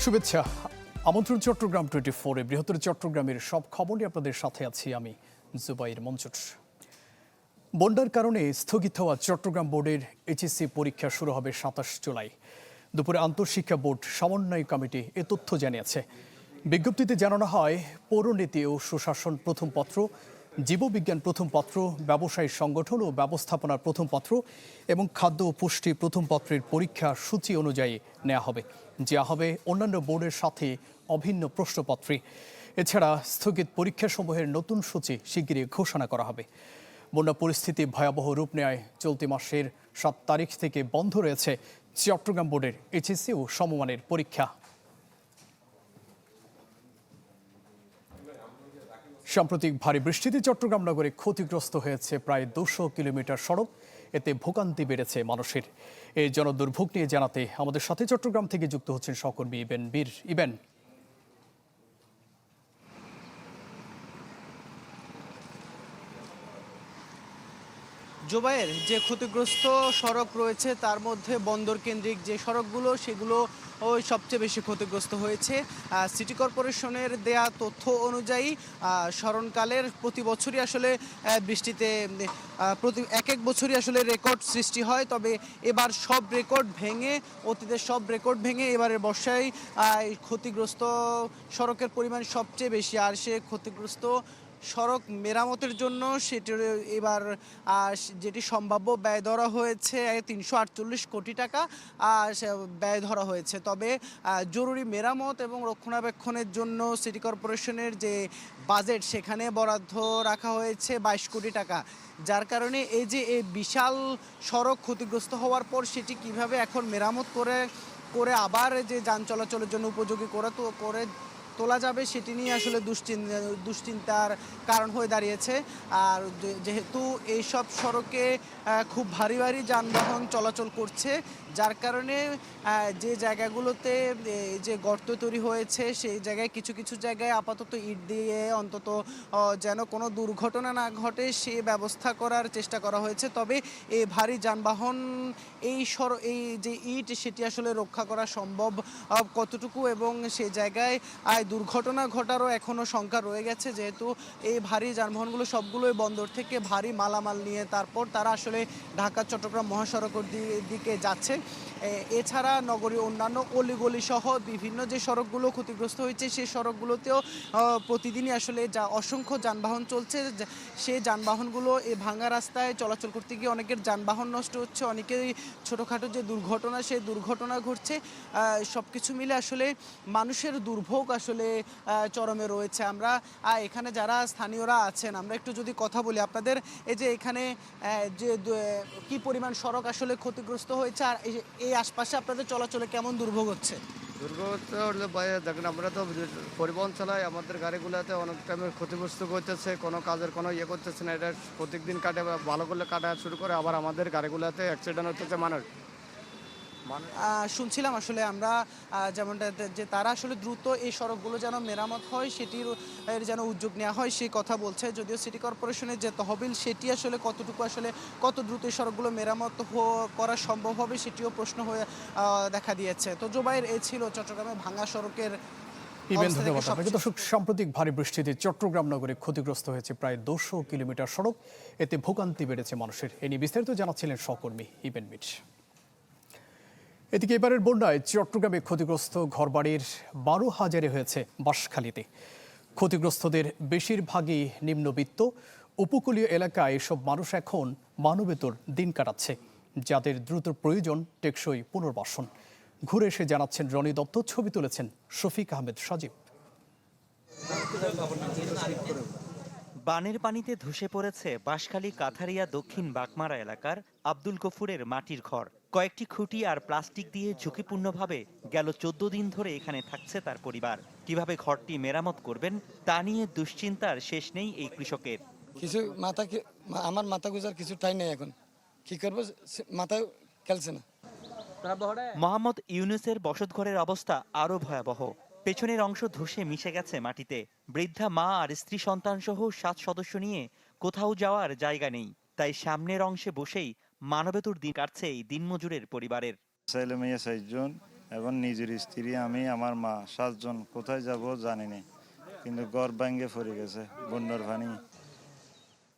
শুভেচ্ছা। আমন্ত্রণ চট্টগ্রাম 24 বৃহত্তর চট্টগ্রামের সব খবর নিয়ে আপনাদের সাথে আছি আমি জুবাইর মঞ্জুর। বন্যার কারণে স্থগিত হওয়া চট্টগ্রাম বোর্ডের এইচএসসি পরীক্ষা শুরু হবে 27 জুলাই। দুপুরে আন্তঃশিক্ষা বোর্ড সমন্বয় কমিটি এ তথ্য জানিয়েছে। বিজ্ঞপ্তিতে জানানো হয়, পৌরনীতি ও সুশাসন প্রথম পত্র, জীববিজ্ঞান প্রথম পত্র, ব্যবসায়ী সংগঠন ও ব্যবস্থাপনার প্রথম পত্র এবং খাদ্য ও পুষ্টি প্রথম পত্রের পরীক্ষা সূচি অনুযায়ী নেওয়া হবে, যা হবে অন্যান্য বোর্ডের সাথে অভিন্ন প্রশ্নপত্রে। এছাড়া স্থগিত পরীক্ষাসমূহের নতুন সূচি শিগগিরই ঘোষণা করা হবে। বন্যা পরিস্থিতি ভয়াবহ রূপ নেয় চলতি মাসের 7 তারিখ থেকে বন্ধ রয়েছে চট্টগ্রাম বোর্ডের এইচএসসি ও সমমানের পরীক্ষা। সাম্প্রতিক ভারী বৃষ্টিতে চট্টগ্রাম নগরে ক্ষতিগ্রস্ত হয়েছে প্রায় 200 কিলোমিটার সড়ক। এতে ভোগান্তি বেড়েছে মানুষের। এই জনদুর্ভোগ নিয়ে জানাতে আমাদের সাথে চট্টগ্রাম থেকে যুক্ত হচ্ছেন সহকর্মী ইবেন বীর। ইবেন, জুবাইর, যে ক্ষতিগ্রস্ত সড়ক রয়েছে তার মধ্যে বন্দর কেন্দ্রিক যে সড়কগুলো সেগুলো সবচেয়ে বেশি ক্ষতিগ্রস্ত হয়েছে। সিটি কর্পোরেশনের দেয়া তথ্য অনুযায়ী স্মরণকালের প্রতি বছরই আসলে বৃষ্টিতে এক বছরই আসলে রেকর্ড সৃষ্টি হয়, তবে এবার সব রেকর্ড ভেঙে অতীতের সব রেকর্ড ভেঙে এবারের বর্ষায় ক্ষতিগ্রস্ত সড়কের পরিমাণ সবচেয়ে বেশি। আর সে ক্ষতিগ্রস্ত সড়ক মেরামতের জন্য সেটির এবার যেটি সম্ভাব্য ব্যয় ধরা হয়েছে 348 কোটি টাকা ব্যয় ধরা হয়েছে। তবে জরুরি মেরামত এবং রক্ষণাবেক্ষণের জন্য সিটি কর্পোরেশনের যে বাজেট সেখানে বরাদ্দ রাখা হয়েছে 22 কোটি টাকা, যার কারণে এই যে এই বিশাল সড়ক ক্ষতিগ্রস্ত হওয়ার পর সেটি কিভাবে এখন মেরামত করে আবার যে যান চলাচলের জন্য উপযোগী করে তোলা যাবে সেটি নিয়ে আসলে দুশ্চিন্তার কারণ হয়ে দাঁড়িয়েছে। আর যেহেতু এইসব সড়কে খুব ভারী ভারী যানবাহন চলাচল করছে, যার কারণে যে জায়গাগুলোতে যে গর্ত তৈরি হয়েছে সেই জায়গায় কিছু কিছু জায়গায় আপাতত ইট দিয়ে অন্তত যেন কোনো দুর্ঘটনা না ঘটে সে ব্যবস্থা করার চেষ্টা করা হয়েছে। তবে এই ভারী যানবাহন এই যে ইট সেটি আসলে রক্ষা করা সম্ভব কতটুকু এবং সেই জায়গায় দুর্ঘটনা ঘটারও এখনও শঙ্কা রয়ে গেছে, যেহেতু এই ভারী যানবাহনগুলো সবগুলোই বন্দর থেকে ভারী মালামাল নিয়ে তারপর তারা আসলে ঢাকা চট্টগ্রাম মহাসড়কের দিকে যাচ্ছে। এছাড়া নগরীর অন্যান্য অলিগলি সহ বিভিন্ন যে সড়কগুলো ক্ষতিগ্রস্ত হয়েছে সেই সড়কগুলোতেও প্রতিদিনই আসলে অসংখ্য যানবাহন চলছে। সেই যানবাহনগুলো এই ভাঙা রাস্তায় চলাচল করতে গিয়ে অনেকের যানবাহন নষ্ট হচ্ছে, অনেকেই ছোটোখাটো যে দুর্ঘটনা সেই দুর্ঘটনা ঘটছে। সব কিছু মিলে আসলে মানুষের দুর্ভোগ আসলে চরমে রয়েছে। আমরা এখানে যারা স্থানীয়রা আছেন আমরা একটু যদি কথা বলি, আপনাদের এই যে এখানে যে কি পরিমাণ সড়ক আসলে ক্ষতিগ্রস্ত হয়েছে আর এই আশপাশে আপনাদের চলাচলে কেমন দুর্ভোগ হচ্ছে? দুর্ভোগ হলে দেখেন, আমরা তো পরিবহন চালাই, আমাদের গাড়িগুলোতে অনেক টাইমের ক্ষতিগ্রস্ত করতেছে, কোনো কাজের কোনো করতেছে না। এটা প্রত্যেকদিন কাটে, ভালো করলে কাটা শুরু করে, আবার আমাদের গাড়িগুলোতে অ্যাক্সিডেন্ট হতেছে মানুষ। শুনছিলাম আসলে আমরা যেমনটা যে তারা আসলে দ্রুত এই সড়কগুলো যেন মেরামত হয় সেটির যেন উদ্যোগ নেওয়া হয় সেই কথা বলছে। যদিও সিটি কর্পোরেশনের যে তহবিল সেটি আসলে কত দ্রুত এই সড়কগুলো মেরামত করা সম্ভব হবে সেটিও প্রশ্ন হয়ে দেখা দিয়েছে। তো জুবাইর, এই ছিল চট্টগ্রামে ভাঙা সড়কের। ধন্যবাদ আপনাকে। দর্শক, সাম্প্রতিক ভারী বৃষ্টিতে চট্টগ্রাম নগরে ক্ষতিগ্রস্ত হয়েছে প্রায় 200 কিলোমিটার সড়ক। এতে ভোগান্তি বেড়েছে মানুষের। এ নিয়ে বিস্তারিত জানাচ্ছিলেন সহকর্মী ইবেন বীর। এদিকে এবারের বন্যায় চট্টগ্রামে ক্ষতিগ্রস্ত ঘরবাড়ির 12,000 হয়েছে বাঁশখালীতে। ক্ষতিগ্রস্তদের বেশিরভাগই নিম্নবিত্ত। উপকূলীয় এলাকায় এসব মানুষ এখন মানবেতর দিন কাটাচ্ছে, যাদের দ্রুত প্রয়োজন টেকসই পুনর্বাসন। ঘুরে এসে জানাচ্ছেন রনি দত্ত, ছবি তুলেছেন শফিক আহমেদ সজীব। বানের পানিতে ধসে পড়েছে বাঁশখালী কাথারিয়া দক্ষিণ বাগমারা এলাকার আব্দুল গফুরের মাটির ঘর। কয়েকটি খুঁটি আর প্লাস্টিক দিয়ে ঝুঁকিপূর্ণভাবে গেল 14 দিন ধরে এখানে থাকছে তার পরিবার। কিভাবে ঘরটি মেরামত করবেন তা নিয়ে দুশ্চিন্তার শেষ নেই এই কৃষকের। কিছু আমার মাথা গুজার কিছু টাই নেই, এখন কি করবো মাথায় খেলছে না। মোহাম্মদ ইউনুসের বসতঘরের অবস্থা আরো ভয়াবহ। পেছনের অংশ ধসে মিশে গেছে মাটিতে। বৃদ্ধা মা আর স্ত্রী সন্তান সহ 7 সদস্য নিয়ে কোথাও যাওয়ার জায়গা নেই, তাই সামনের অংশে বসেই মানবেতর দিন কাটছে এই দিনমজুরের পরিবারের। ছেলে মেয়ে 6 জন, এবং নিজের স্ত্রী, আমি, আমার মা 7 জন কোথায় যাব জানি না, কিন্তু ঘর ভাঙ্গে পড়ে গেছে বন্যার পানি।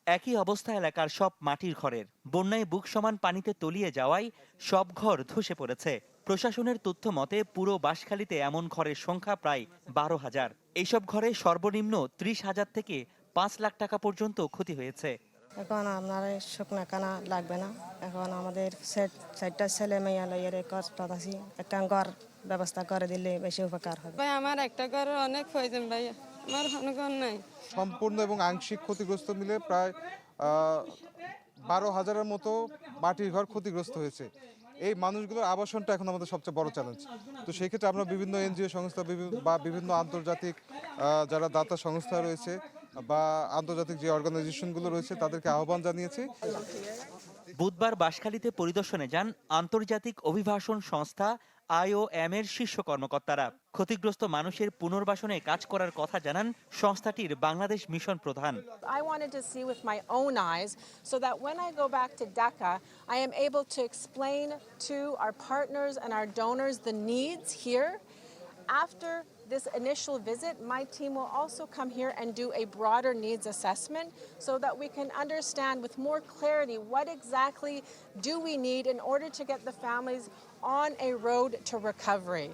একই অবস্থা এলাকার সব মাটির ঘরের। বন্যায় বুক সমান পানিতে তলিয়ে যাওয়ায় সব ঘর ধসে পড়েছে। প্রশাসনের তথ্য মতে পুরো বাঁশখালীতে এমন ঘরের সংখ্যা প্রায় 12,000। এইসব ঘরে সর্বনিম্ন 30,000 থেকে 5 লাখ টাকা পর্যন্ত ক্ষতি হয়েছে। এখন আপনার শুকনা কানা লাগবে না, এখন আমাদের চারটা ছেলে মেয়ে লইয়ের কষ্ট আছি, একটা ঘর ব্যবস্থা করে দিলে বেশি উপকার হবে। ভাই আমার একটা ঘরের অনেক প্রয়োজন ভাই, আমার কোনো ঘর নাই। সম্পূর্ণ এবং আংশিক ক্ষতিগ্রস্ত মিলে প্রায় 12,000-এর মতো মাটির ঘর ক্ষতিগ্রস্ত হয়েছে। এই মানুষগুলোর আবাসনটা এখন আমাদের সবচেয়ে বড় চ্যালেঞ্জ। তো সেই ক্ষেত্রে আমরা বিভিন্ন এনজিও সংস্থা বা বিভিন্ন আন্তর্জাতিক যারা দাতা সংস্থা রয়েছে বা আন্তর্জাতিক যে অর্গানাইজেশনগুলো রয়েছে তাদেরকে আহ্বান জানিয়েছি। বুধবার বাঁশখালীতে পরিদর্শনে যান আন্তর্জাতিক অভিবাসন সংস্থা IOM এর শীর্ষ কর্মকর্তারা। ক্ষতিগ্রস্ত মানুষের পুনর্বাসনে কাজ করার কথা জানান সংস্থাটির বাংলাদেশ মিশন প্রধান। I wanted to see with my own eyes so that when I go back to Dhaka, I am able to explain to our partners and our donors the needs here. After this initial visit, my team will also come here and do a broader needs assessment so that we can understand with more clarity what exactly do we need in order to get the families on a road to recovery.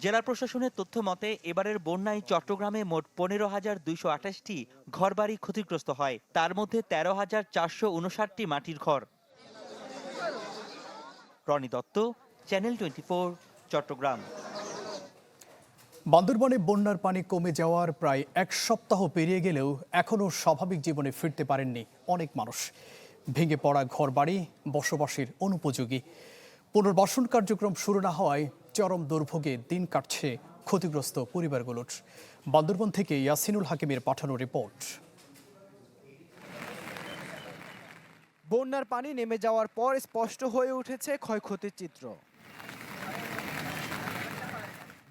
জেলা প্রশাসনের তথ্য মতে এবারের বন্যায় চট্টগ্রামে মোট 15,228টি ঘরবাড়ি ক্ষতিগ্রস্ত হয়, তার মধ্যে 13,459টি মাটির ঘর। রনি দত্ত, চ্যানেল 24, চট্টগ্রাম। বান্দরবানে বন্যার পানি কমে যাওয়ার প্রায় 1 সপ্তাহ পেরিয়ে গেলেও এখনও স্বাভাবিক জীবনে ফিরতে পারেননি অনেক মানুষ। ভেঙে পড়া ঘরবাড়ি বসবাসের অনুপযোগী। পুনর্বাসন কার্যক্রম শুরু না হওয়ায় চরম দুর্ভোগে দিন কাটছে ক্ষতিগ্রস্ত পরিবারগুলোর। বান্দরবান থেকে ইয়াসিনুল হাকিমের পাঠানো রিপোর্ট। বন্যার পানি নেমে যাওয়ার পর স্পষ্ট হয়ে উঠেছে ক্ষয়ক্ষতির চিত্র।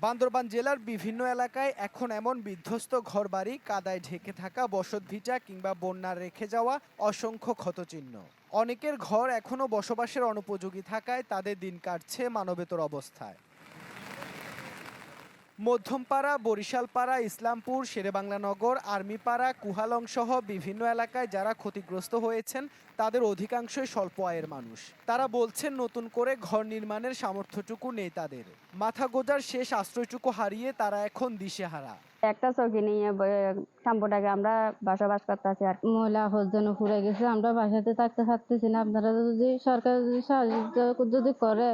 বান্দরবান জেলার বিভিন্ন এলাকায় এখন এমন বিধ্বস্ত ঘরবাড়ি, কাদায় ঢেকে থাকা বসতভিটা কিংবা বন্যার রেখে যাওয়া অসংখ্য ক্ষতচিহ্ন। অনেকের ঘর এখনও বসবাসের অনুপযোগী থাকায় তাদের দিন কাটছে মানবেতর অবস্থায়। মধ্যমপাড়া, বরিশালপাড়া, ইসলামপুর, শেরেবাংলানগর, আর্মিপাড়া, কুহালং সহ বিভিন্ন এলাকায় যারা ক্ষতিগ্রস্ত হয়েছেন তাদের অধিকাংশই স্বল্প আয়ের মানুষ। তারা বলছেন নতুন করে ঘর নির্মাণের সামর্থ্যটুকু নেই তাদের। মাথা গোজার শেষ আশ্রয়টুকু হারিয়ে তারা এখন দিশেহারা। একটা চৌকি নিয়ে টাম্পোটাকে আমরা বসবাস করতেছি, আর মহিলা হজজন ফুরে গেছে, আমরা বাসাতে থাকতে পারতেছি না। আপনারা যদি সরকার যদি সাহায্য যদি করে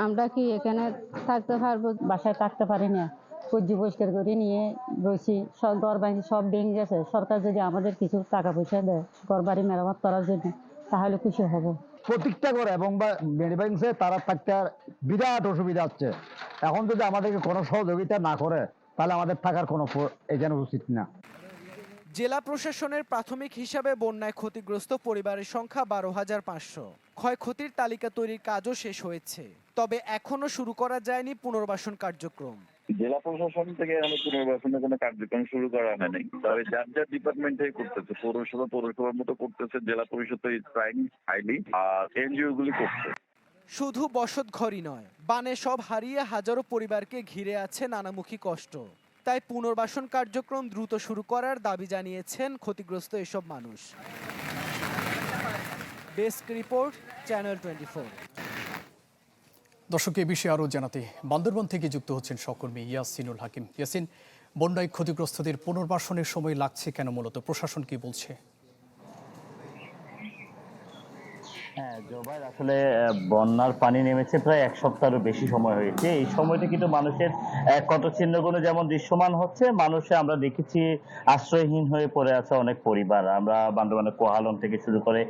আমরা কি এখানে থাকতে পারবো? বাসায় থাকতে পারি না, পর্যি পরিষ্কার করে নিয়ে রয়েছি, সব ঘর বাড়ি সব ভেঙে গেছে। সরকার যদি আমাদের কিছু টাকা পয়সা দেয় ঘর বাড়ি মেরামত করার জন্য তাহলে খুশি হব। প্রতীক্ষা করে এবং বেড়ে ভাঙছে, তারা থাকতে বিরাট অসুবিধা হচ্ছে। এখন যদি আমাদেরকে কোনো সহযোগিতা না করে তাহলে আমাদের থাকার কোনো এখানে উচিত না। জেলা প্রশাসনের প্রাথমিক হিসাবে বন্যায় ক্ষতিগ্রস্ত পরিবারের সংখ্যা 12,500। ক্ষয়ক্ষতির তালিকা তৈরির কাজও শেষ হয়েছে, তবে এখনো শুরু করা যায়নি পুনর্বাসন কার্যক্রম। জেলা প্রশাসন থেকে পুনর্বাসনের কোনো কার্যক্রম শুরু করা হয়নি, তবে যার যার ডিপার্টমেন্টে করতেছে। পৌরসভার মতো করতেছে, জেলা পরিষদ ট্রাইং হাইলি, আর এনজিও গুলি করছে। শুধু বসত ঘরই নয়, বানে সব হারিয়ে হাজারো পরিবারকে ঘিরে আছে নানামুখী কষ্ট। তাই পুনর্বাসন কার্যক্রম দ্রুত শুরু করার দাবি জানিয়েছেন ক্ষতিগ্রস্ত এসব মানুষ। Desk report, channel 24। দর্শক, এ বিষয়ে আরও জানাতে বান্দরবান থেকে যুক্ত হচ্ছেন সহকর্মী ইয়াসিনুল হাকিম। ইয়াসিন, বন্যায় ক্ষতিগ্রস্তদের পুনর্বাসনের সময় লাগছে কেন, মূলত প্রশাসন কি বলছে? হ্যাঁ জোবাইর, আসলে বন্যার পানি নেমেছে প্রায় 1 সপ্তাহেরও বেশি সময় হয়েছে। এই সময়টা কিন্তু মানুষের কত চিহ্নগুলো যেমন দৃশ্যমান হচ্ছে, মানুষে আমরা দেখেছি আশ্রয়হীন হয়ে পড়ে আছে অনেক পরিবার। আমরা বান্দরবানের কোহালন থেকে শুরু করে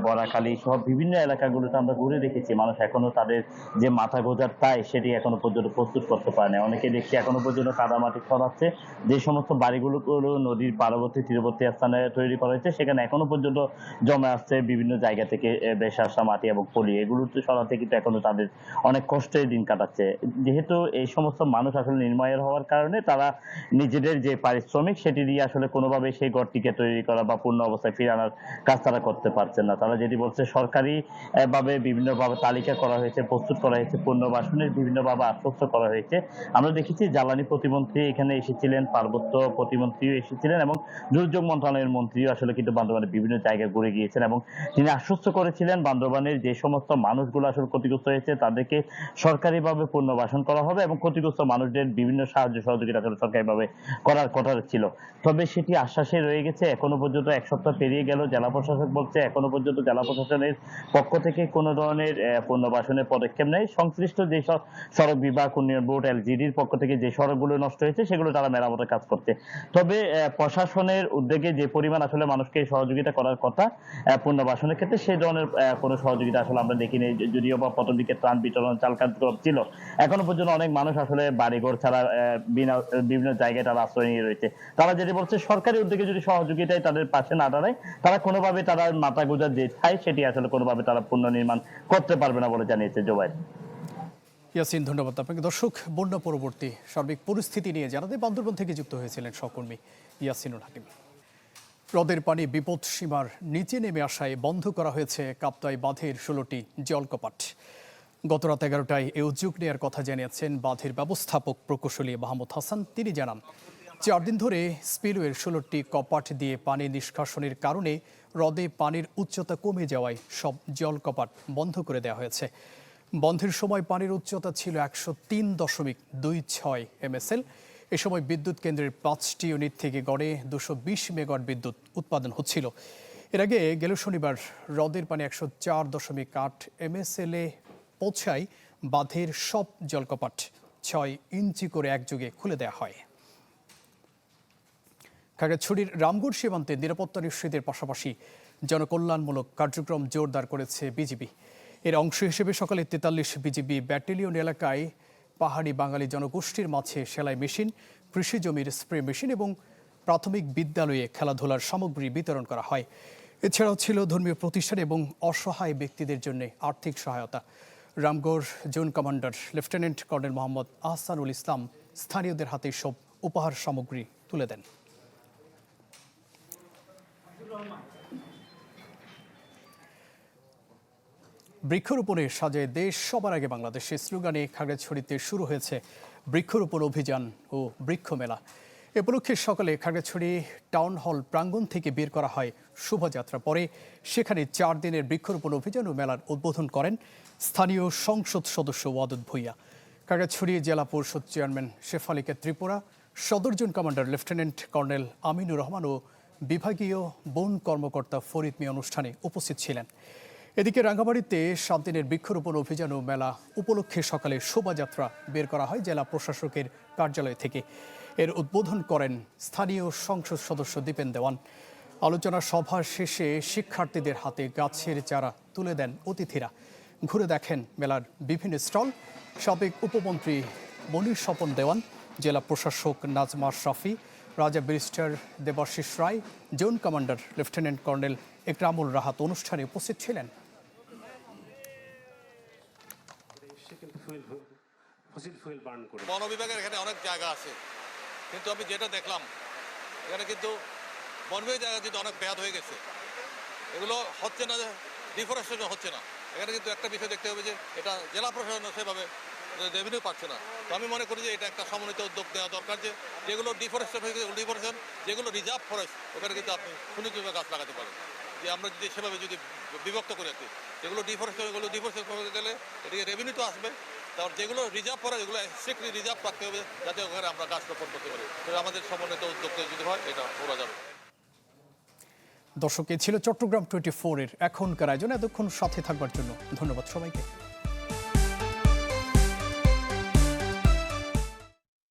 বরাখালী সহ বিভিন্ন এলাকাগুলোতে আমরা ঘুরে দেখেছি, মানুষ এখনো তাদের যে মাথা গোজার তাই সেটি এখনো পর্যন্ত প্রস্তুত করতে পারে না। অনেকে দেখছি এখনো পর্যন্ত কাদামাটি ছড়াচ্ছে। যে সমস্ত বাড়িগুলো নদীর পার্বতী তীরবর্তী স্থানে তৈরি করা হয়েছে সেখানে এখনো পর্যন্ত জমে আসছে বিভিন্ন জায়গা থেকে শাসা মাটি এবং পলি এগুলো তো সরাতে কিন্তু এখনো তাদের অনেক কষ্টের দিন কাটাচ্ছে। যেহেতু এই সমস্ত মানুষ আসলে নির্মায়ের হওয়ার কারণে তারা নিজেদের যে পারিশ্রমিক সেটি দিয়ে আসলে কোনোভাবে সেই ঘরটিকে তৈরি করা বা পূর্ণ অবস্থায় ফিরে আনার কাজ তারা করতে পারছেন না। তারা যেটি বলছে সরকারি ভাবে বিভিন্নভাবে তালিকা করা হয়েছে, প্রস্তুত করা হয়েছে, পুনর্বাসনের বিভিন্নভাবে আশ্বস্ত করা হয়েছে। আমরা দেখেছি জ্বালানি প্রতিমন্ত্রী এখানে এসেছিলেন, পার্বত্য প্রতিমন্ত্রীও এসেছিলেন এবং দুর্যোগ মন্ত্রণালয়ের মন্ত্রীও আসলে কিন্তু বান্দরবানের বিভিন্ন জায়গায় ঘুরে গিয়েছেন এবং তিনি আশ্বস্ত করেছিলেন বান্দরবানের যে সমস্ত মানুষগুলো আসলে ক্ষতিগ্রস্ত হয়েছে তাদেরকে সরকারিভাবে পুনর্বাসন করা হবে এবং ক্ষতিগ্রস্ত মানুষদের বিভিন্ন সাহায্য সহযোগিতা আসলে সরকারিভাবে করার কথা ছিল। তবে সেটি আশ্বাসে রয়ে গেছে। এখনো পর্যন্ত এক সপ্তাহ পেরিয়ে গেল, জেলা প্রশাসক বলছে এখনো পর্যন্ত জেলা প্রশাসনের পক্ষ থেকে কোনো ধরনের পুনর্বাসনের পদক্ষেপ নেই। সংশ্লিষ্ট যে সড়ক বিভাগ উন্নয়ন বোর্ড এলজিডির পক্ষ থেকে যে সড়কগুলো নষ্ট হয়েছে সেগুলো তারা মেরামতের কাজ করছে। তবে প্রশাসনের উদ্যোগে যে পরিমাণ আসলে মানুষকে সহযোগিতা করার কথা পুনর্বাসনের ক্ষেত্রে সেই ধরনের কোনো সহযোগিতা আসলে আমরা দেখিনি। যদিও বা প্রথম দিকে ত্রাণ বিতরণ চাল কার্যক্রম ছিল, এখনো পর্যন্ত অনেক মানুষ আসলে বাড়িঘর ছাড়া বিভিন্ন জায়গায় তারা আশ্রয় নিয়ে রয়েছে। তারা যেটি বলছে সরকারি উদ্যোগে যদি সহযোগিতায় তাদের পাশে না দাঁড়ায় তারা কোনোভাবে তারা মাথা গোঁজার যে ঠাই সেটি আসলে কোনোভাবে তারা পুনর্নির্মাণ করতে পারবে না বলে জানিয়েছে জোবাইর। ইয়াসিন, ধন্যবাদ আপনাকে। দর্শক, বন্যা পরবর্তী সার্বিক পরিস্থিতি নিয়ে জানাতে বান্দরবান থেকে যুক্ত হয়েছিলেন সহকর্মী ইয়াসিনুল হাকিম। হ্রদের পানি বিপদ সীমার নিচে নেমে আসায় বন্ধ করা হয়েছে কাপ্তাই বাঁধের 16টি জলকপাট। গত রাত 11টায় এই উদ্যোগ নেওয়ার কথা জানিয়েছেন বাঁধের ব্যবস্থাপক প্রকৌশলী মাহমুদ হাসান। তিনি জানান 4 দিন ধরে স্পিলওয়ের 16টি কপাট দিয়ে পানি নিষ্কাশনের কারণে হ্রদে পানির উচ্চতা কমে যাওয়ায় সব জলকপাট বন্ধ করে দেওয়া হয়েছে। বন্ধের সময় পানির উচ্চতা ছিল 103.26 MSL। এ সময় বিদ্যুৎ কেন্দ্রের 5টি ইউনিট থেকে গড়ে 220 মেগাওয়াট বিদ্যুৎ উৎপাদন হচ্ছিল। এর আগে গেল শনিবার হ্রদের পানি 104.8 MSL এ পৌঁছায় বাঁধের সব জলকপাট 6 ইঞ্চি করে একযোগে খুলে দেওয়া হয়। খাগড়াছড়ির রামগড় সীমান্তে নিরাপত্তা নিশ্চিতের পাশাপাশি জনকল্যাণমূলক কার্যক্রম জোরদার করেছে বিজিবি। এর অংশ হিসেবে সকালে 43 বিজিবি ব্যাটালিয়ন এলাকায় পাহাড়ি বাঙালি জনগোষ্ঠীর মাঝে সেলাই মেশিন, কৃষি জমির স্প্রে মেশিন এবং প্রাথমিক বিদ্যালয়ে খেলাধুলার সামগ্রী বিতরণ করা হয়। এছাড়াও ছিল ধর্মীয় প্রতিষ্ঠান এবং অসহায় ব্যক্তিদের জন্য আর্থিক সহায়তা। Ramgarh zone commander lieutenant colonel Mohammad Ahsanul Islam স্থানীয়দের হাতে সব উপহার সামগ্রী তুলে দেন। বৃক্ষরোপণে সাজায় দেশ সবার আগে বাংলাদেশে স্লোগানে খাগড়াছড়িতে শুরু হয়েছে বৃক্ষরোপণ অভিযান ও বৃক্ষ মেলা। এ উপলক্ষে সকালে খাগড়াছড়ি টাউন হল প্রাঙ্গণ থেকে বের করা হয় শোভাযাত্রা। পরে সেখানে 4 দিনের বৃক্ষরোপণ অভিযান ও মেলার উদ্বোধন করেন স্থানীয় সংসদ সদস্য ওয়াদুদ ভূঁইয়া। খাগড়াছড়ি জেলা পরিষদ চেয়ারম্যান শেফালিকা ত্রিপুরা, সদর zone commander lieutenant colonel Aminur Rahman ও বিভাগীয় বন কর্মকর্তা ফরিদ মিয়া অনুষ্ঠানে উপস্থিত ছিলেন। এদিকে রাঙ্গামাটিতে 7 দিনের বৃক্ষরোপণ অভিযান ও মেলা উপলক্ষে সকালে শোভাযাত্রা বের করা হয় জেলা প্রশাসকের কার্যালয় থেকে। এর উদ্বোধন করেন স্থানীয় সংসদ সদস্য দীপেন দেওয়ান। আলোচনা সভা শেষে শিক্ষার্থীদের হাতে গাছের চারা তুলে দেন অতিথিরা। ঘুরে দেখেন মেলার বিভিন্ন স্টল। সাবেক উপমন্ত্রী মনির স্বপন দেওয়ান, জেলা প্রশাসক Nazma Shafi, Raja barrister Debashish Roy, zone commander lieutenant colonel Ekramul Rahat অনুষ্ঠানে উপস্থিত ছিলেন। বন বিভাগের এখানে অনেক জায়গা আছে, কিন্তু আমি যেটা দেখলাম এখানে কিন্তু বন বিভাগের জায়গা কিন্তু অনেক ব্যাদ হয়ে গেছে। এগুলো হচ্ছে না, ডিফরেস্টেশন হচ্ছে না। এখানে কিন্তু একটা বিষয় দেখতে হবে যে এটা জেলা প্রশাসন সেভাবে রেভিনিউ পাচ্ছে না। তো আমি মনে করি যে এটা একটা সমন্বিত উদ্যোগ নেওয়া দরকার, যে যেগুলো ডিফরেস্টেশন হয়ে গেছে, ডিফরেস্টেশন যেগুলো রিজার্ভ ফরেস্ট ওখানে কিন্তু আপনি সুনিশ্চিতভাবে গাছ লাগাতে পারেন। যে আমরা যদি সেভাবে যদি বিভক্ত করে রাখি, যেগুলো ডিফরেস্টেশন এগুলো ডিফরেস্টেশন করে গেলে এদিকে রেভিনিউ তো আসবে। তারপর যেগুলো রিজার্ভ করা এগুলো স্ট্রিক্টলি রিজার্ভ রাখতে হবে যাতে ওখানে আমরা গাছ রোপণ করতে পারি। তো আমাদের সমন্বিত উদ্যোগ যদি হয় এটা করা যাবে। দর্শক, এ ছিল চট্টগ্রাম 24 এর এখনকার আয়োজন। এতক্ষণ সাথে থাকবার জন্য ধন্যবাদ সবাইকে।